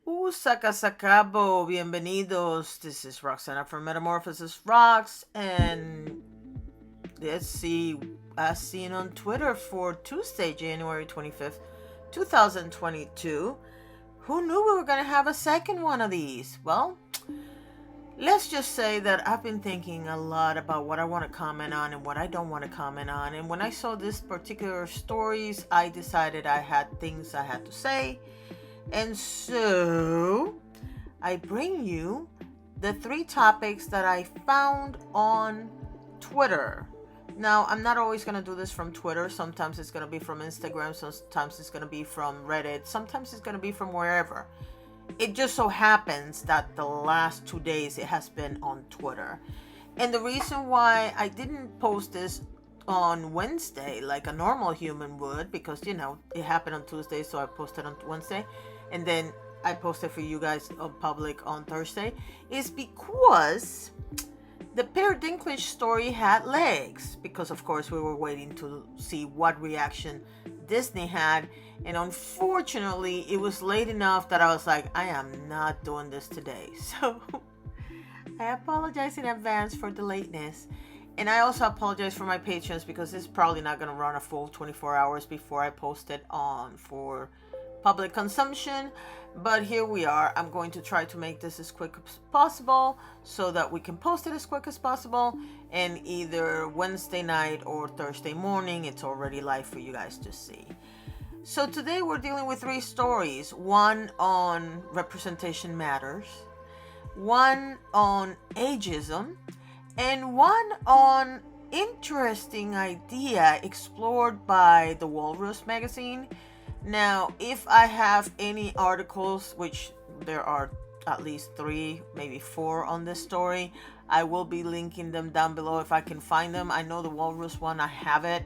Sacabo, bienvenidos. This is Roxana from MetamorphosisRox, and let's see, as seen on Twitter for Tuesday, January 25th, 2022. Who knew we were going to have a second one of these? Well, let's just say that I've been thinking a lot about what I want to comment on and what I don't want to comment on. And when I saw this particular stories, I decided I had things I had to say. And so I bring you the 3 topics that I found on Twitter. Now, I'm not always going to do this from Twitter. Sometimes it's going to be from Instagram. Sometimes it's going to be from Reddit. Sometimes it's going to be from wherever. It just so happens that the last 2 days it has been on Twitter. And the reason why I didn't post this on Wednesday like a normal human would, because it happened on Tuesday, so I posted on Wednesday, and then I posted for you guys on public on Thursday, is because the Peter Dinklage story had legs, because of course we were waiting to see what reaction Disney had, and unfortunately it was late enough that I was like, I am not doing this today. So I apologize in advance for the lateness. And I also apologize for my patrons, because it's probably not going to run a full 24 hours before I post it on for public consumption. But here we are. I'm going to try to make this as quick as possible so that we can post it as quick as possible. And either Wednesday night or Thursday morning, it's already live for you guys to see. So today we're dealing with 3 stories. One on representation matters, one on ageism, and one on interesting idea explored by the Walrus magazine. Now, if I have any articles, which there are at least 3, maybe 4 on this story, I will be linking them down below if I can find them. I know the Walrus one, I have it.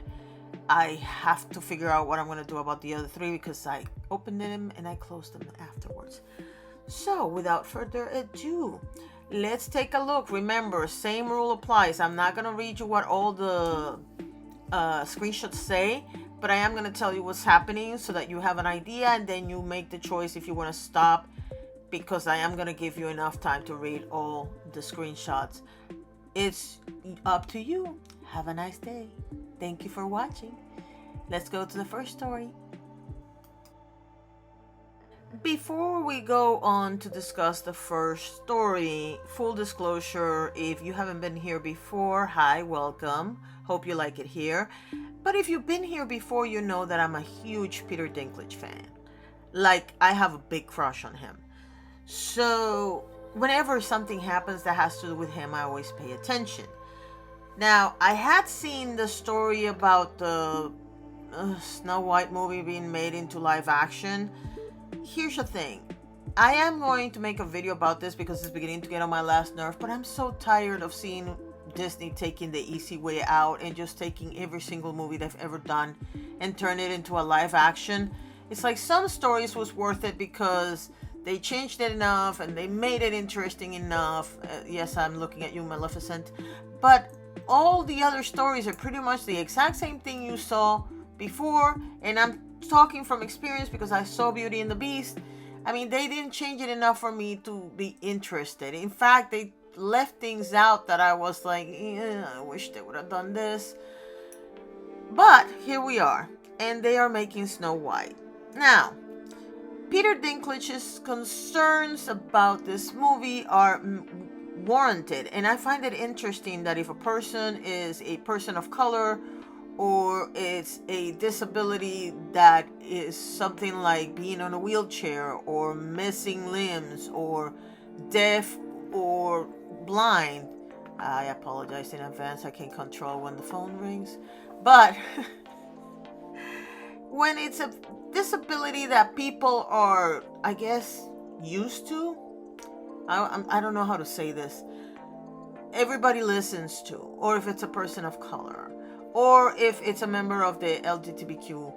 I have to figure out what I'm going to do about the other 3, because I opened them and I closed them afterwards. So, without further ado, let's take a look. Remember, same rule applies. I'm not going to read you what all the screenshots say, but I am going to tell you what's happening so that you have an idea, and then you make the choice if you want to stop, because I am going to give you enough time to read all the screenshots. It's up to you. Have a nice day. Thank you for watching. Let's go to the first story. Before we go on to discuss the first story, full disclosure, if you haven't been here before, hi, welcome. Hope you like it here. But if you've been here before, you know that I'm a huge Peter Dinklage fan. Like, I have a big crush on him. So, whenever something happens that has to do with him, I always pay attention. Now, I had seen the story about the Snow White movie being made into live action. Here's the thing. I am going to make a video about this because it's beginning to get on my last nerve, but I'm so tired of seeing Disney taking the easy way out and just taking every single movie they've ever done and turn it into a live action. It's like some stories was worth it because they changed it enough and they made it interesting enough. Yes, I'm looking at you, Maleficent. But all the other stories are pretty much the exact same thing you saw before, and I'm talking from experience because I saw Beauty and the Beast. I mean, they didn't change it enough for me to be interested. In fact, they left things out that I was like, I wish they would have done this. But here we are, and they are making Snow White. Now, Peter Dinklage's concerns about this movie are warranted, and I find it interesting that if a person is a person of color, or it's a disability that is something like being on a wheelchair, or missing limbs, or deaf, or blind. I apologize in advance, I can't control when the phone rings. But when it's a disability that people are, I guess, used to, I don't know how to say this, everybody listens to, or if it's a person of color, or if it's a member of the LGBTQ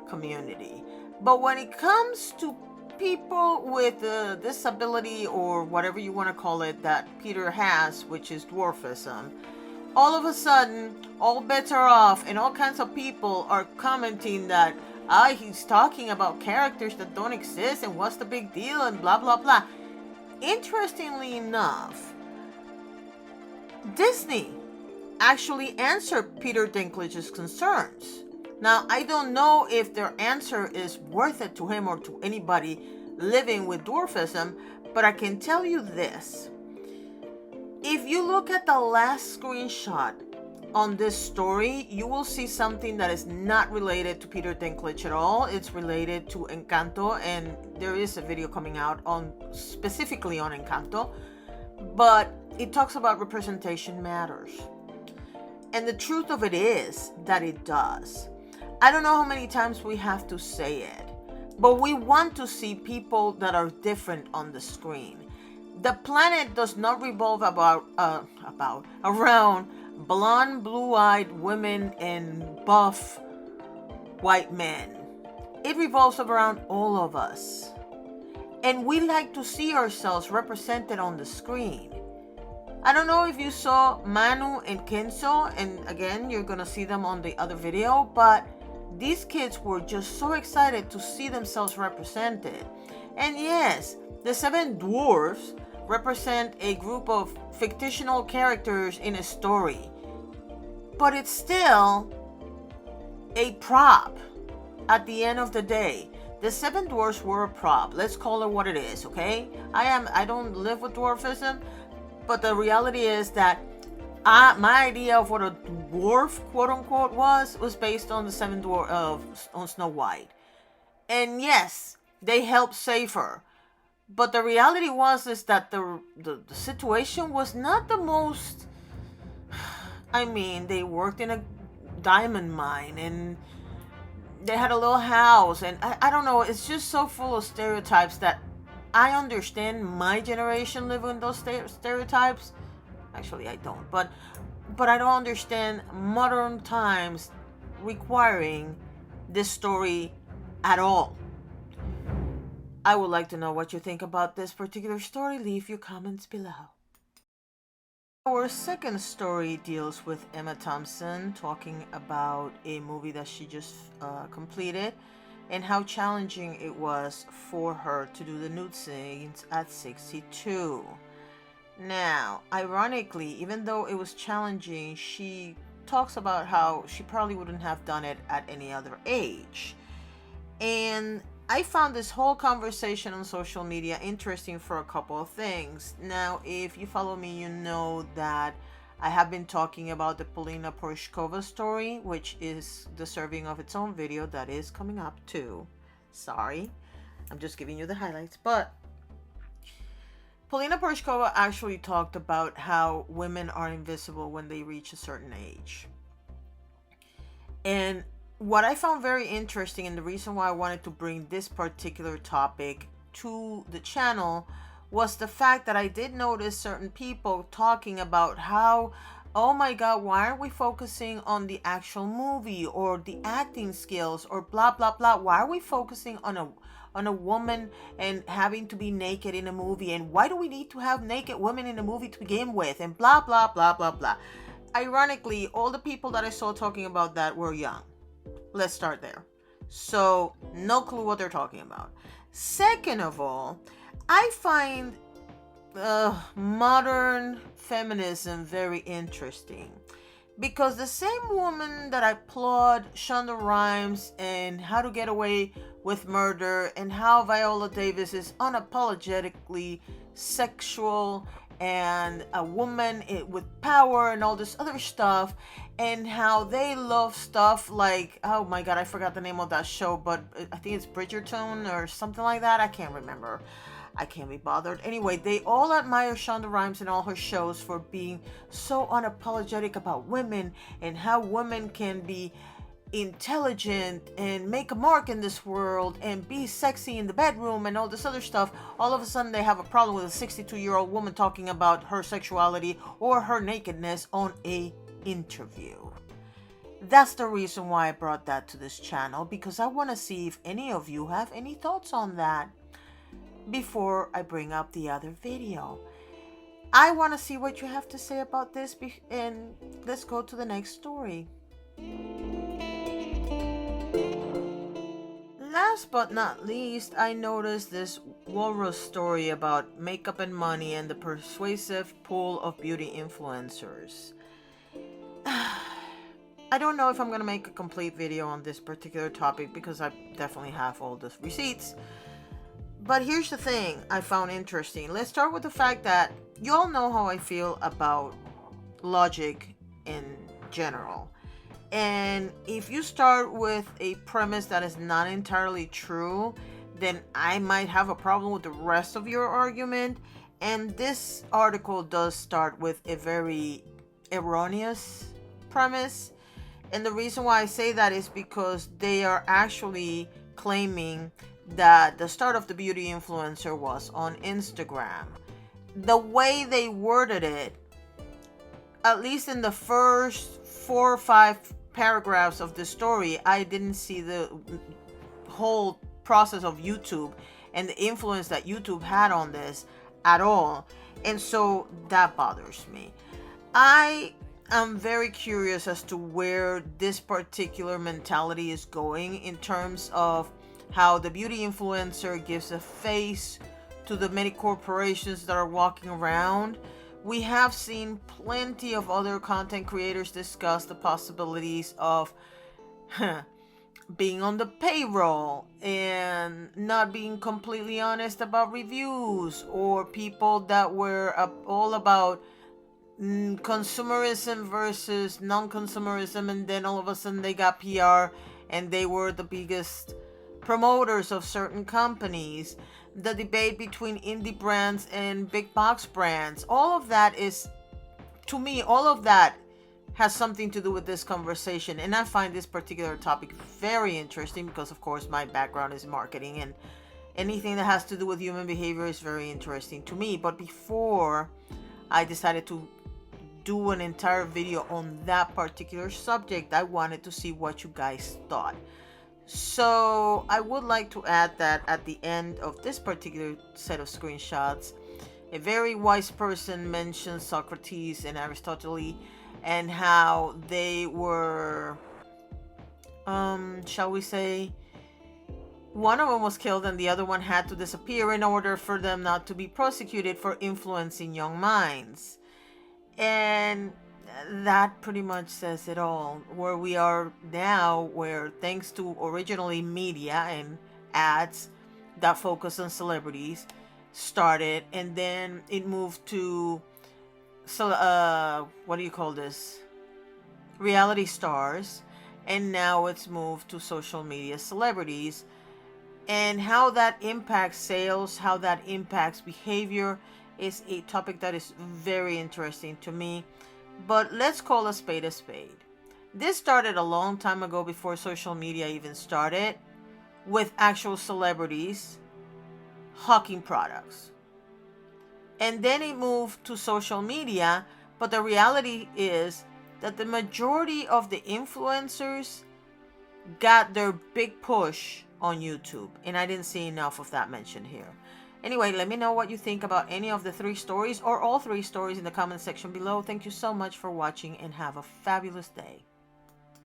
community. But when it comes to people with a disability, or whatever you want to call it, that Peter has, which is dwarfism, all of a sudden, all bets are off, and all kinds of people are commenting that, He's talking about characters that don't exist and what's the big deal and blah blah blah. Interestingly enough, Disney actually answered Peter Dinklage's concerns. Now, I don't know if their answer is worth it to him or to anybody living with dwarfism, but I can tell you this. If you look at the last screenshot on this story, you will see something that is not related to Peter Dinklage at all. It's related to Encanto, and there is a video coming out on specifically on Encanto, but it talks about representation matters. And the truth of it is that it does. I don't know how many times we have to say it, but we want to see people that are different on the screen. The planet does not revolve around blonde, blue-eyed women and buff white men. It revolves around all of us. And we like to see ourselves represented on the screen. I don't know if you saw Manu and Kenzo, and again, you're gonna see them on the other video, but these kids were just so excited to see themselves represented. And yes, the 7 dwarfs represent a group of fictional characters in a story, but it's still a prop at the end of the day. The 7 dwarfs were a prop. Let's call it what it is, okay? I don't live with dwarfism, but the reality is that my idea of what a dwarf, quote unquote, was based on the 7 dwarfs on Snow White. And yes, they helped save her. But the reality is that the situation was not the most. I mean, they worked in a diamond mine and they had a little house, and I don't know, it's just so full of stereotypes that I understand my generation living in those stereotypes. Actually, I don't, but I don't understand modern times requiring this story at all. I would like to know what you think about this particular story. Leave your comments below. Our second story deals with Emma Thompson talking about a movie that she just completed and how challenging it was for her to do the nude scenes at 62. Now, ironically, even though it was challenging, she talks about how she probably wouldn't have done it at any other age. And I found this whole conversation on social media interesting for a couple of things. Now, if you follow me, you know that I have been talking about the Polina Porizkova story, which is deserving of its own video that is coming up too. Sorry, I'm just giving you the highlights. But Polina Porizkova actually talked about how women are invisible when they reach a certain age. And what I found very interesting, and the reason why I wanted to bring this particular topic to the channel, was the fact that I did notice certain people talking about how, oh my god, why aren't we focusing on the actual movie or the acting skills or blah blah blah? Why are we focusing on a woman and having to be naked in a movie, and why do we need to have naked women in a movie to begin with, and blah blah blah blah blah. Ironically, all the people that I saw talking about that were young. Let's start there. So, no clue what they're talking about. Second of all, I find modern feminism very interesting, because the same woman that I applaud Shonda Rhimes and How to Get Away with Murder, and how Viola Davis is unapologetically sexual and a woman with power and all this other stuff, and how they love stuff like, oh my god, I forgot the name of that show, but I think it's Bridgerton or something like that. I can't remember. I can't be bothered. Anyway, they all admire Shonda Rhimes and all her shows for being so unapologetic about women and how women can be intelligent and make a mark in this world and be sexy in the bedroom and all this other stuff. All of a sudden they have a problem with a 62-year-old woman talking about her sexuality or her nakedness on a interview. That's the reason why I brought that to this channel, because I want to see if any of you have any thoughts on that before I bring up the other video. I want to see what you have to say about this, and let's go to the next story. last but not least, I noticed this walrus story about makeup and money and the persuasive pull of beauty influencers. I don't know if I'm going to make a complete video on this particular topic because I definitely have all the receipts. But here's the thing I found interesting. Let's start with the fact that you all know how I feel about logic in general. And if you start with a premise that is not entirely true, then I might have a problem with the rest of your argument. And this article does start with a very erroneous premise. And the reason why I say that is because they are actually claiming that the start of the beauty influencer was on Instagram. The way they worded it, at least in the first 4 or 5 paragraphs of the story, I didn't see the whole process of YouTube and the influence that YouTube had on this at all. And so that bothers me. I am very curious as to where this particular mentality is going in terms of how the beauty influencer gives a face to the many corporations that are walking around. We have seen plenty of other content creators discuss the possibilities of being on the payroll and not being completely honest about reviews, or people that were all about consumerism versus non-consumerism, and then all of a sudden they got PR and they were the biggest promoters of certain companies. The debate between indie brands and big box brands, all of that is, to me, all of that has something to do with this conversation. And I find this particular topic very interesting because, of course, my background is marketing, and anything that has to do with human behavior is very interesting to me. But before I decided to do an entire video on that particular subject, I wanted to see what you guys thought. So I would like to add that at the end of this particular set of screenshots, a very wise person mentioned Socrates and Aristotle and how they were, shall we say, one of them was killed and the other one had to disappear in order for them not to be prosecuted for influencing young minds. And that pretty much says it all. Where we are now, where thanks to originally media and ads that focus on celebrities started, and then it moved to what do you call this, reality stars, and now it's moved to social media celebrities, and how that impacts sales, how that impacts behavior is a topic that is very interesting to me. But let's call a spade a spade. This started a long time ago, before social media even started, with actual celebrities hawking products. And then it moved to social media, but the reality is that the majority of the influencers got their big push on YouTube. And I didn't see enough of that mentioned here. Anyway, let me know what you think about any of the 3 stories or all 3 stories in the comment section below. Thank you so much for watching and have a fabulous day.